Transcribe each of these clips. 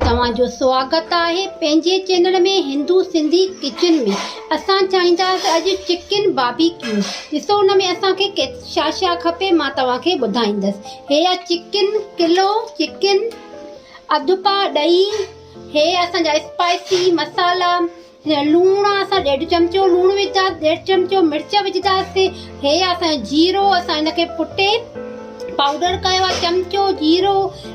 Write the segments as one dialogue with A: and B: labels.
A: तव्हांजो स्वागत है पंहिंजे चैनल में हिंदू सिंधी किचन में। असां चाहींदासीं अॼु चिकन बारबेक्यू ॾिसो हुन में असांखे छा छा खपे मां तव्हांखे ॿुधाईंदसि। हे आहे चिकन किलो चिकन, अधु पाउ ॾही, हे असांजा स्पाइसी मसाला, लूणु असां 1.5 चमचो लूणु विझंदासीं, 1.5 चमचो मिर्च विझंदासीं, हे असांजो जीरो असां हिनखे कुटे पाउडर कयो आहे, चमचो जीरो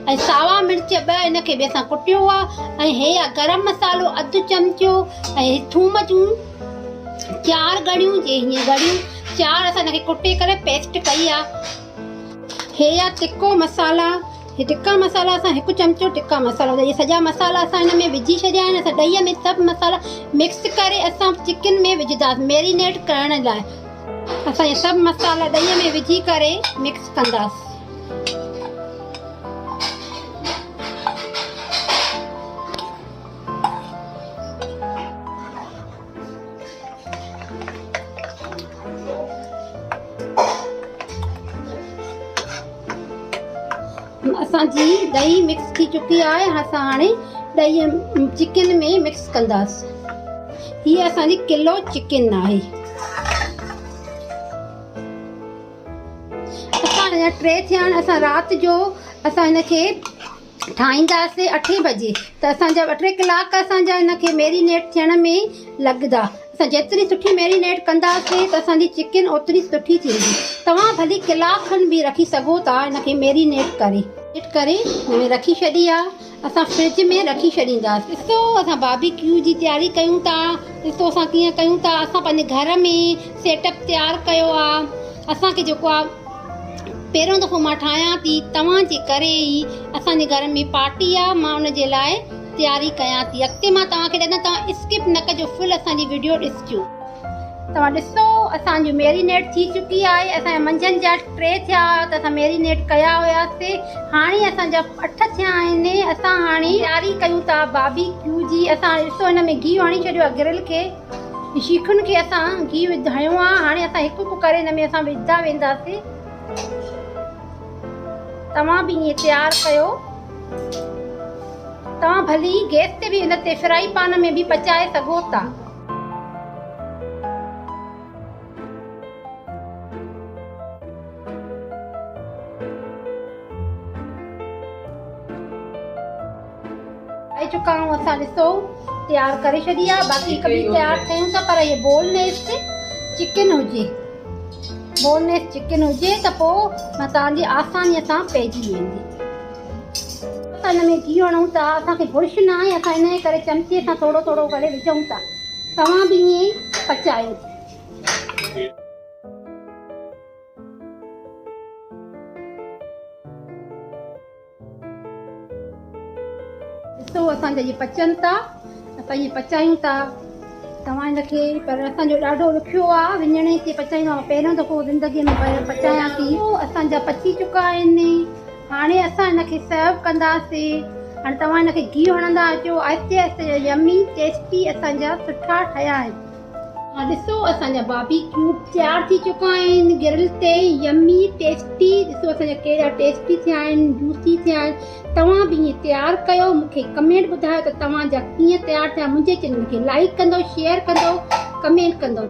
A: ऐं सावा मिर्च 2 हिनखे बि असां कुटियो आहे, ऐं हे आहे गरम मसालो 1/2 चमचो, ऐं थूम जूं 4 गड़ियूं, जे हीअं गड़ियूं 4 असां हिनखे कुटे करे पेस्ट कई आहे। हे आहे टिक्को मसाला, हे टिक्का मसाला असां 1 चमचो टिक्का मसाला, इहे सॼा मसाला असां हिन में विझी छॾिया आहिनि। असां ॾहीअ में सभु मसाला मिक्स करे असां चिकन में विझंदासीं मैरिनेट करण लाइ। असां इहे सभु मसाला ॾहीअ में विझी करे मिक्स कंदासीं। असांजी ॾही मिक्स थी चुकी आहे। असां हाणे ॾही चिकन में मिक्स कंदासीं। हीअ असांजी किलो चिकन आहे। असां हिन 3 थिया आहिनि। असां राति जो असां हिनखे ठाहींदासीं 8 बजे, त असांजा 2 कलाक असांजा हिनखे मैरिनेट थियण में लॻंदा। असां जेतिरी सुठी मैरिनेट कंदासीं त असांजी चिकन ओतिरी सुठी थींदी। तव्हां भली कलाक खनि बि रखी सघो था हिनखे मैरिनेट करे हिन में रखी छॾी आहे। असां फ्रिज में रखी छॾींदासीं। ॾिसो असां बारबेक्यू जी तयारी कयूं था। ॾिसो असां कीअं कयूं था। असां पंहिंजे घर में सेटअप तयारु कयो आहे। असांखे जेको आहे पहिरियों दफ़ो मां ठाहियां थी, तव्हांजे करे ई असांजे घर में पार्टी आहे, मां हुनजे लाइ तयारी कयां थी। अॻिते मां तव्हांखे ॾिना, तव्हां स्किप न कजो, फुल असांजी वीडियो ॾिसजो। तव्हां ॾिसो असांजी मैरिनेट थी चुकी आहे। असांजा मंझंदि जा 3 थिया त असां मैरिनेट कया हुयासीं। हाणे असांजा 8 थिया आहिनि। असां हाणे तयारी कयूं था बारबेक्यू जी। असां ॾिसो हिन में घी हणी छॾियो आहे, ग्रिल खे शीखुनि खे असां घी विधायो आहे। हाणे असां हिकु करे हिन में असां विझंदा वेंदासीं। तव्हां बि ईअं तयारु कयो। तव्हां भली गैस ते बि हिन ते फ्राई पैन में बि पचाए सघो था। आई चुका हूं। असां ॾिसो तयारु करे छॾी आहे। बाक़ी हिकु बि तयारु कयूं था, पर इहे बोनलेस चिकन हुजे, बोनलेस चिकन हुजे त पोइ मां तव्हांजी आसानीअ सां पइजी वेंदी। असां हिन में घी हणूं था। असांखे बुर्श न आहे, असां इन करे चमचे सां थोरो थोरो करे विझूं था। तव्हां बि ईअं पचायो। ॾिसो असांजा इहे पचनि था, असां इहे पचायूं था। तव्हां हिनखे, पर असांजो ॾाढो ॾुखियो आहे विञणे ते पचाईंदो आहे। पहिरियों दफ़ो ज़िंदगीअ में पचायां थी। असांजा पची चुका आहिनि। हाणे असां हिनखे सर्व कंदासीं। हाणे तव्हां हिनखे घी हणंदा अचो। आहिस्ते आहिस्ते यमी टेस्टी असांजा सुठा ठहिया आहिनि। ॾिसो असांजा बारबेक्यू तयारु थी चुका आहिनि ग्रिल ते, यमी टेस्टी। ॾिसो असांजा कहिड़ा टेस्टी थिया आहिनि, जूसी थिया आहिनि। तव्हां बि ईअं तयारु कयो। मूंखे कमेंट ॿुधायो त तव्हांजा कीअं तयारु थिया। मुंहिंजे चैनल खे लाइक कंदो, शेयर कंदो, कमेंट कंदो।